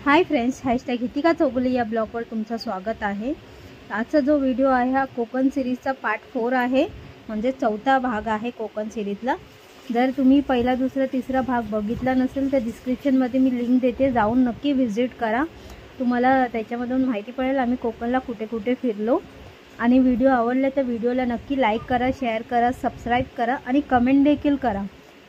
हाय friends, hashtag Hitika Chougule या ब्लॉगवर तुमचं स्वागत आहे। आजचा जो व्हिडिओ आहे हा कोकण सिरीजचा पार्ट 4 आहे, म्हणजे चौथा भाग आहे कोकण सिरीजला। जर तुम्ही पहिला, दुसरा, तिसरा भाग बघितला नसेल तर डिस्क्रिप्शनमध्ये मी लिंक देते, जाऊन नक्की व्हिजिट करा। तुम्हाला त्याच्यामधून माहिती पडेल आम्ही कोकणला कुठे कुठे फिरलो। आणि व्हिडिओ आवडला तर व्हिडिओला नक्की लाईक करा, शेअर करा, सबस्क्राईब करा आणि कमेंट देखील करा।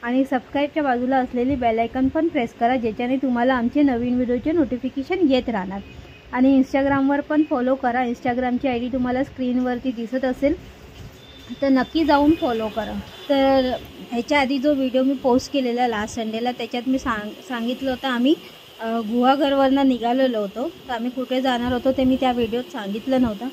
आणि सबस्क्राईबच्या बाजूला असलेली बेल आयकॉन पण प्रेस करा, ज्याच्याने तुम्हाला आमचे नवीन व्हिडिओचे नोटिफिकेशन येत राहणार। आणि इंस्टाग्रामवर पण फॉलो करा। इंस्टाग्रामची आयडी तुम्हाला स्क्रीनवरती दिसत असेल तर नक्की जाऊन फॉलो करा। तर ह्याच्या आधी जो व्हिडिओ मी पोस्ट केलेला लास्ट संडेला, त्याच्यात मी सांगितलं होतं आम्ही गुहागरवरनं निघालेलो होतो। तर आम्ही कुठे जाणार होतो ते मी त्या व्हिडिओत सांगितलं नव्हतं।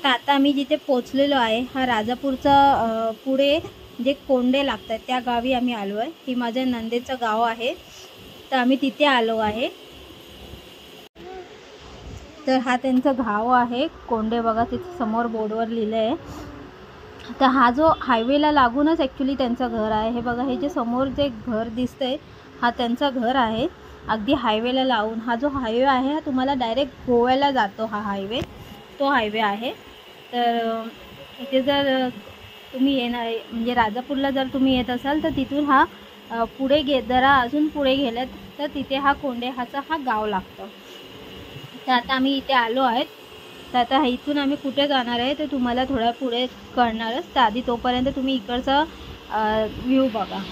तर आता आम्ही जिथे पोचलेलो आहे हा राजापूरचा पुढे जे कोंडे लागतात त्या गावी आम्ही आलो आहे। ही माझ्या नंदेचं गाव आहे, तर आम्ही तिथे आलो आहे। तर हा त्यांचं गाव आहे कोंडे, बघा तिथे समोर बोर्डवर लिहिलं आहे। तर हा जो हायवेला लागूनच ॲक्च्युली त्यांचं घर आहे। हे बघा, हे जे समोर जे घर दिसतंय हा त्यांचं घर आहे, अगदी हायवेला लावून। हा जो हायवे आहे हा तुम्हाला डायरेक्ट गोव्याला जातो, हा हायवे तो हायवे आहे। तर इथे जर तुम्ही येणार म्हणजे राजापूरला जर तुम्ही येत असाल तर तिथून हा पुढे जरा अजून पुढे गेलात तर तिथे हा कोंडे हा गाव लागतं। तर आता आम्ही इथे आलो आहेत। तर आता इथून आम्ही कुठे जाणार आहे ते तुम्हाला थोड्या पुढे कळणारच। तर आधी तोपर्यंत तुम्ही इकडचा व्ह्यू बघा।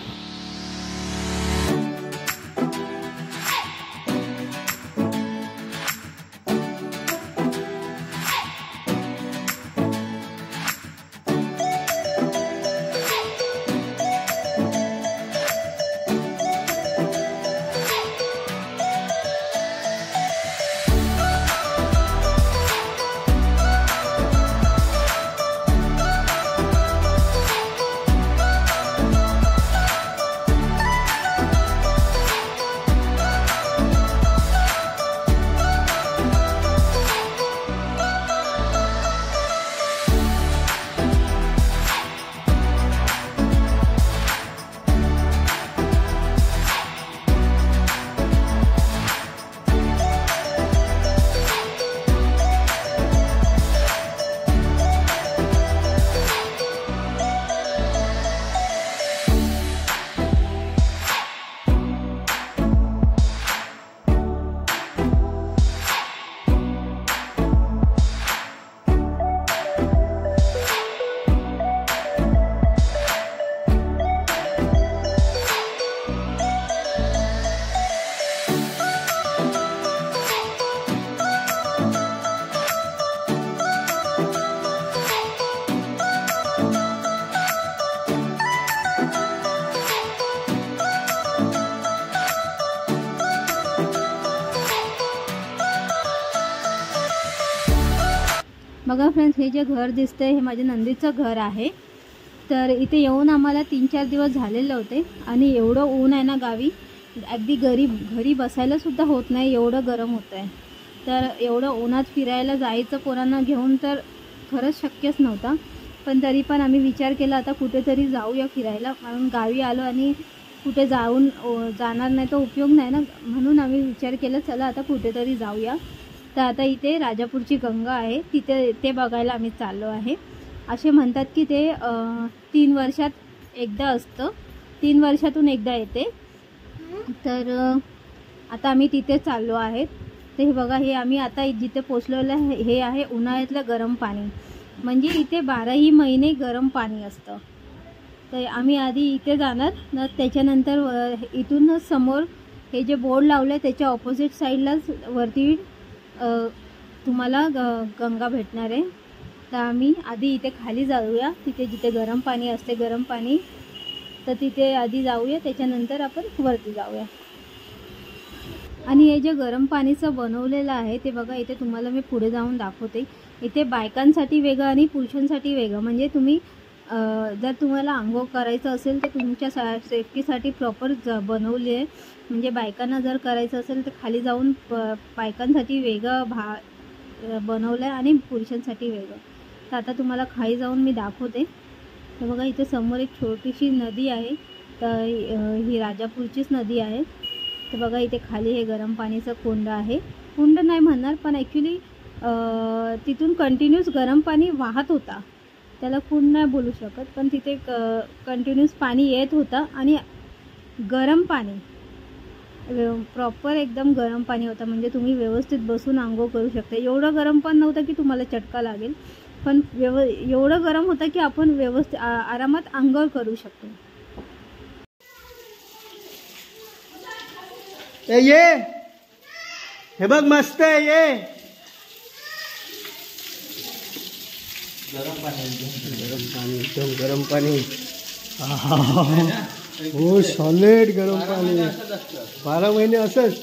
बघा फ्रेंड्स, हे जे घर दिसतंय हे माझ्या नंदीचं घर आहे। तर इथे येऊन आम्हाला 3-4 दिवस झालेले होते आणि एवढं ऊन आहे ना गावी, अगदी घरी बसायला सुद्धा होत नाही, एवढं गरम होतं आहे। तर एवढं उन्हात फिरायला जायचं पोरांना घेऊन तर खरंच शक्यच नव्हतं। पण तरी पण आम्ही विचार केला आता कुठेतरी जाऊया फिरायला, कारण गावी आलो आणि कुठे जाणार नाही तर उपयोग नाही ना, म्हणून आम्ही विचार केला चला आता कुठेतरी जाऊया। तर आता इथे राजापूरची गंगा आहे, ते बघायला आम्ही चाललो आहे। असे म्हणतात की ते 3 वर्षात एकदा असतं, 3 वर्षातून एकदा येते। तर आता आम्ही तिथे चाललो आहेत। तर हे बघा, हे आम्ही आता जिथे पोचलेलो आहे हे आहे उन्हाळ्यातलं गरम पाणी, म्हणजे इथे 12ही महिने गरम पाणी असतं। तर आम्ही आधी इथे जाणार ना, त्याच्यानंतर इथूनच समोर हे जे बोर्ड लावलं आहे त्याच्या ऑपोजिट साईडलाच वरती तुम्हाला गंगा भेटणार आहे। तर आम्ही आधी इथे खाली जाऊया, तिथे जिथे गरम पाणी असते गरम पाणी, तर तिथे आधी जाऊया, त्याच्यानंतर आपण वरती जाऊया। आणि हे जे गरम पाणीचं बनवलेलं आहे ते बघा, इथे तुम्हाला मी पुढे जाऊन दाखवते। इथे बायकांसाठी वेगळं आणि पुरुषांसाठी वेगळं, म्हणजे तुम्ही जर तुम्हाला आंघोळ करायचं असेल तर तुमच्या सेफ्टीसाठी प्रॉपर बनवले आहे। म्हणजे बायकांना जर करायचं असेल तर खाली जाऊन बायकांसाठी वेगळं बनवलं आहे आणि पुरुषांसाठी वेगळं। तर आता तुम्हाला खाली जाऊन मी दाखवते। तर बघा, इथे समोर एक छोटीशी नदी आहे, तर ही राजापूरचीच नदी आहे। तर बघा इथे खाली हे गरम पाणीचं कुंड आहे. कुंड नाही म्हणणार, पण ॲक्च्युली तिथून कंटिन्यूस गरम पाणी वाहत होता. त्याला कुंड नाही बोलू शकत, पण तिथे कंटिन्यूस पाणी येत होतं आणि गरम पाणी, प्रॉपर एकदम गरम पाणी होतं. म्हणजे तुम्ही व्यवस्थित बसून अंघोळ करू शकता. एवढं गरम पण नव्हतं की तुम्हाला चटका लागेल, पण एवढं गरम होतं की आपण व्यवस्थित आरामात अंघोळ करू शकतो. ये हे बघ मस्त आहे. ये गरम पाणी एकदम गरम पाणी. हो सॉलिड गरम पाणी. 12 महिने असंच.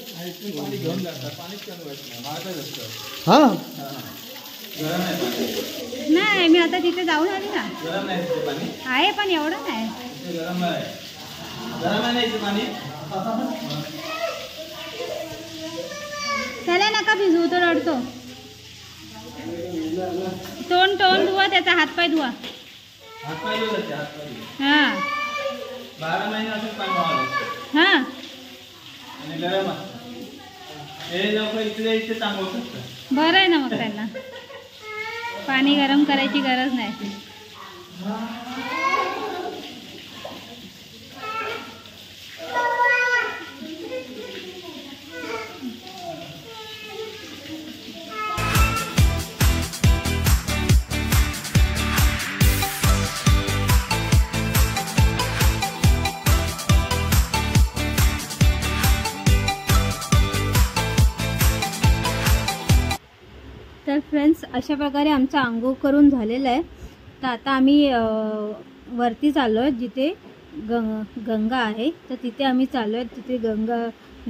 हा नाही, मी आता तिथे जाऊन आली ना. आहे पण एवढं नाही. त्याला नका भिजवू, तो रडतो. तोंड धुवा, त्याचा हातपाय धुवा. हां 12 महिने असं पाणी हां आणि गरम असतं. हे लोक इथे चांगलं शकतं. बरं आहे ना, मग त्यांना पाणी गरम करायची गरज नाही. तर फ्रेंड्स, अशा प्रकारे आमचा अंघोळ करून झालेला आहे. तर आता आम्ही वरती चाललो आहे, जिथे गंगा आहे. तर तिथे आम्ही चाललो आहे. तिथे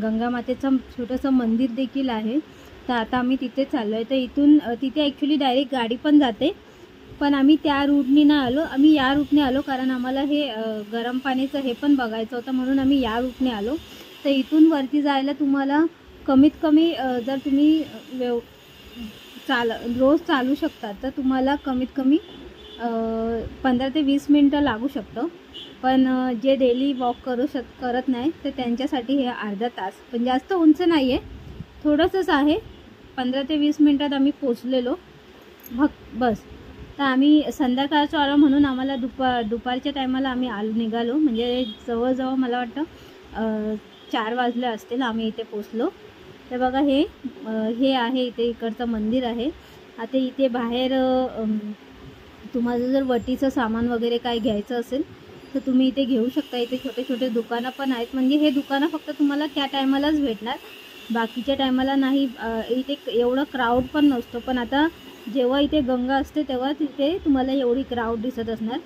गंगा मातेचं छोटंसं मंदिर देखील आहे. तर आता आम्ही तिथे चाललो आहे. तर इथून तिथे ॲक्च्युली डायरेक्ट गाडी पण जाते, पण आम्ही त्या रूटनी नाही आलो. आम्ही या रूटने आलो, कारण आम्हाला हे गरम पाणीचं हे पण बघायचं होतं, म्हणून आम्ही या रूटने आलो. तर इथून वरती जायला तुम्हाला कमीत कमी, जर तुम्ही रोज चालू शकतात, तर तुम्हाला कमीत कमी 15 ते 20 मिनटं लागू शकतं. पण जे डेली वॉक करत नाही, तर त्यांच्यासाठी हे अर्धा तास. पण जास्त उंच नाही आहे, थोडंसंच आहे. 15 ते 20 मिनटात आम्ही पोचलेलो बस. तर आम्ही संध्याकाळचं आलो, म्हणून आम्हाला दुपारच्या टायमाला आम्ही निघालो. म्हणजे जवळजवळ मला वाटतं 4 वाजले असतील आम्ही इथे पोचलो. तर बघा हे आहे इथे इकडचं मंदिर आहे. आता इथे बाहेर तुम्हाला जर वटीचं सामान वगैरे काय घ्यायचं असेल, तर तुम्ही इथे घेऊ शकता. इथे छोटे छोटे दुकानं पण आहेत. म्हणजे हे दुकानं फक्त तुम्हाला त्या टायमालाच भेटणार, बाकीच्या टायमाला नाही. इथे एवढं क्राऊड पण नसतो. पण आता जेव्हा इथे गंगा असते तेव्हा तिथे तुम्हाला एवढी क्राऊड दिसत असणार.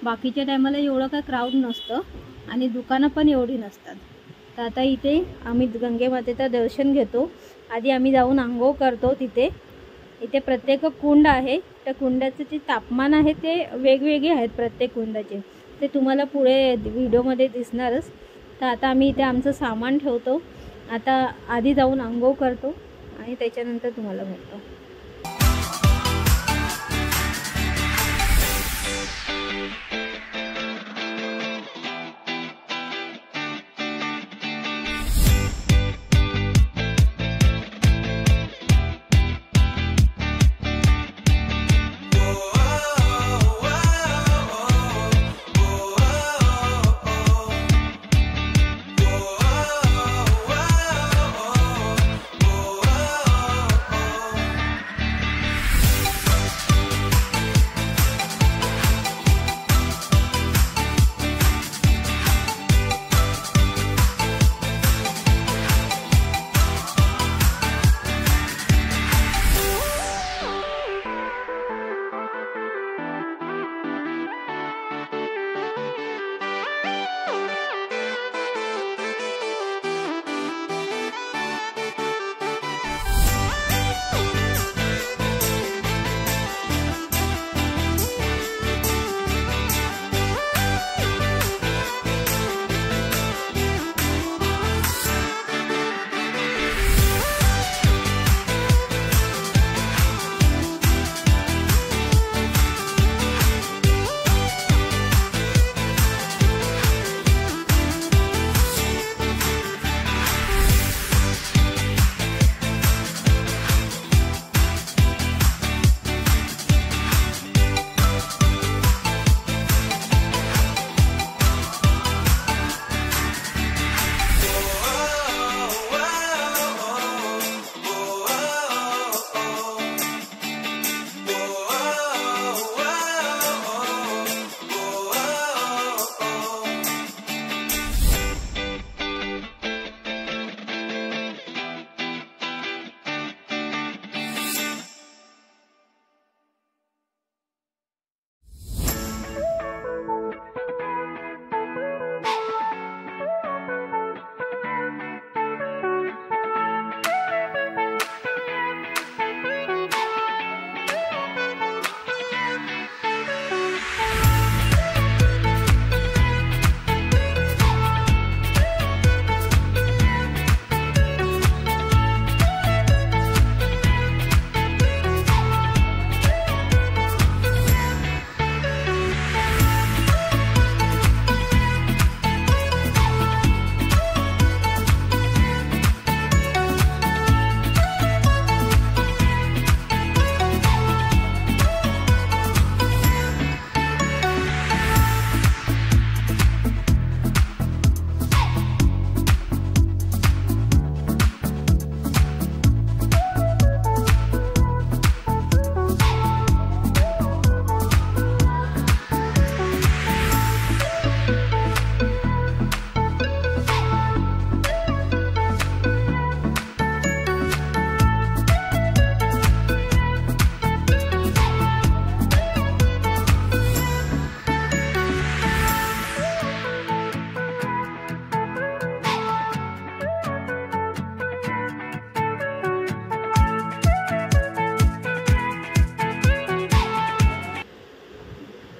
बाकीच्या टायमाला एवढं काय क्राऊड नसतं आणि दुकानं पण एवढी नसतात. तर आता इथे आम्ही गंगेमातेचं दर्शन घेतो. आधी आम्ही जाऊन अंघोळ करतो तिथे. इथे प्रत्येक कुंड आहे. त्या कुंडाचं जे तापमान आहे ते वेगवेगळे आहेत प्रत्येक कुंडाचे. ते तुम्हाला पुढे व्हिडिओमध्ये दिसणारच. तर आता आम्ही इथे आमचं सामान ठेवतो. आता आधी जाऊन अंघोळ करतो आणि त्याच्यानंतर तुम्हाला भेटतो.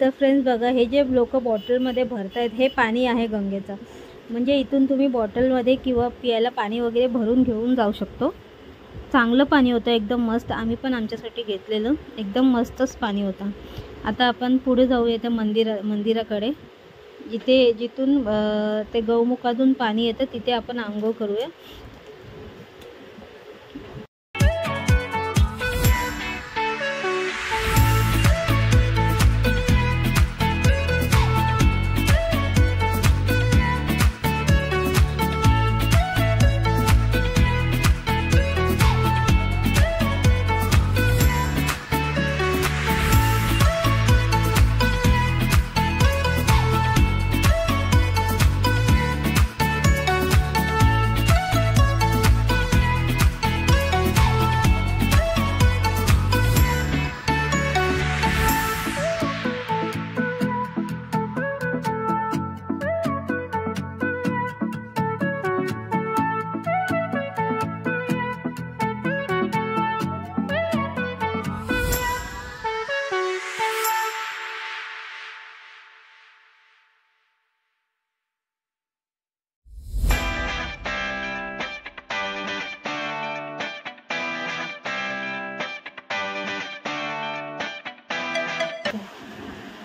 तर फ्रेंड्स बघा, हे जे लोक बॉटलमध्ये भरतायत हे पाणी आहे गंगेचं. म्हणजे इथून तुम्ही बॉटलमध्ये किंवा पियाला पाणी वगैरे भरून घेऊन जाऊ शकतो. चांगलं पाणी होतं, एकदम मस्त. आम्ही पण आमच्यासाठी घेतलेलं, एकदम मस्तच पाणी होतं. आता आपण पुढे जाऊया त्या मंदिराकडे, जिथून ते गौमुखातून पाणी येतं, तिथे आपण आंघोळ करूया.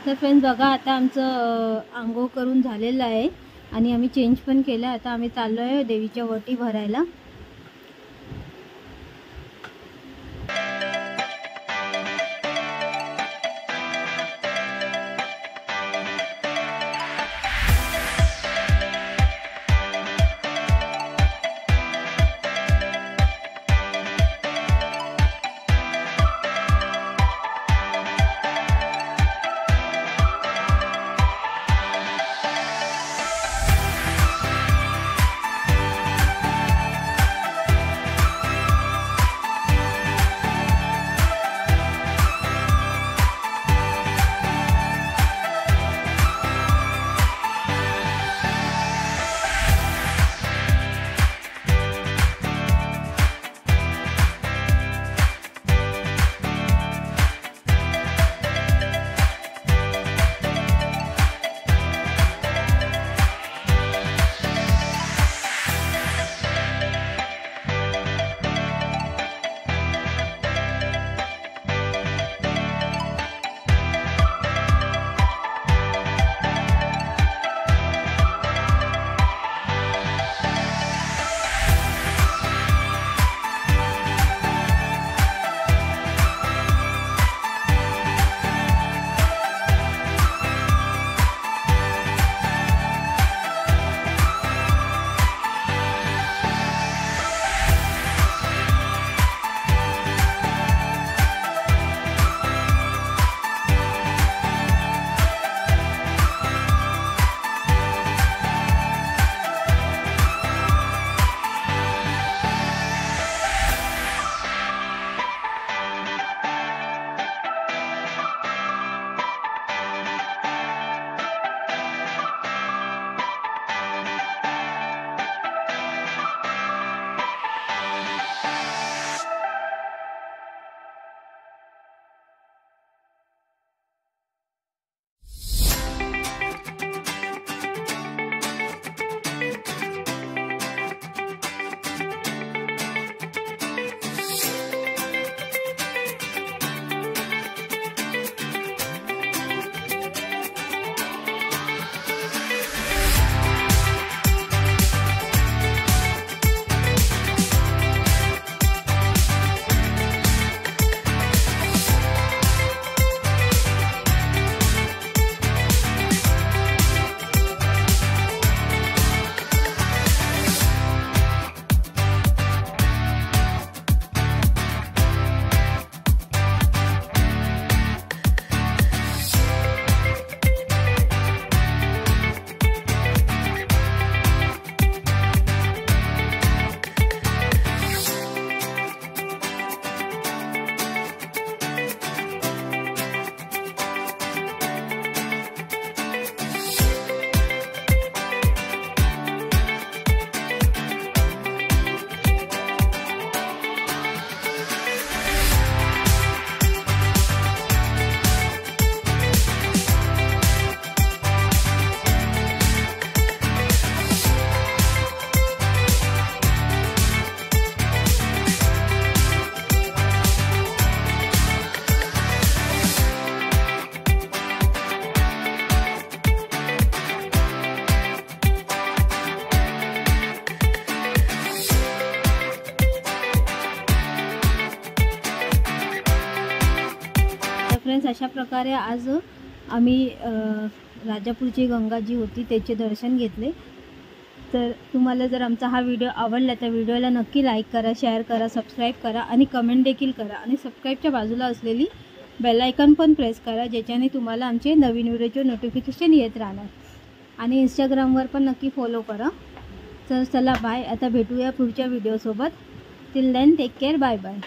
तर फ्रेंड्स बघा, आता आमचं आंघोळ करून झालेलं आहे आणि आम्ही चेंज पण केलं. आता आम्ही चाललो आहे देवीच्या वटी भरायला. फ्रेंड्स, अशा प्रकारे आज आम्ही राजापूरची गंगा जी होती त्याचे दर्शन घेतले. तर तुम्हाला जर आमचा हा व्हिडिओ आवडला तर व्हिडिओला नक्की लाईक करा, शेअर करा, सबस्क्राईब करा आणि कमेंट देखील करा. आणि सबस्क्राईबच्या बाजूला असलेली बेल आयकॉन पण प्रेस करा, ज्याच्याने तुम्हाला आमचे नवीन व्हिडिओचे नोटिफिकेशन येत राहणार. आणि इंस्टाग्रामवर पण नक्की फॉलो करा. तर चला बाय, आता भेटूया पुढच्या व्हिडिओसोबत. Till then take care, bye bye.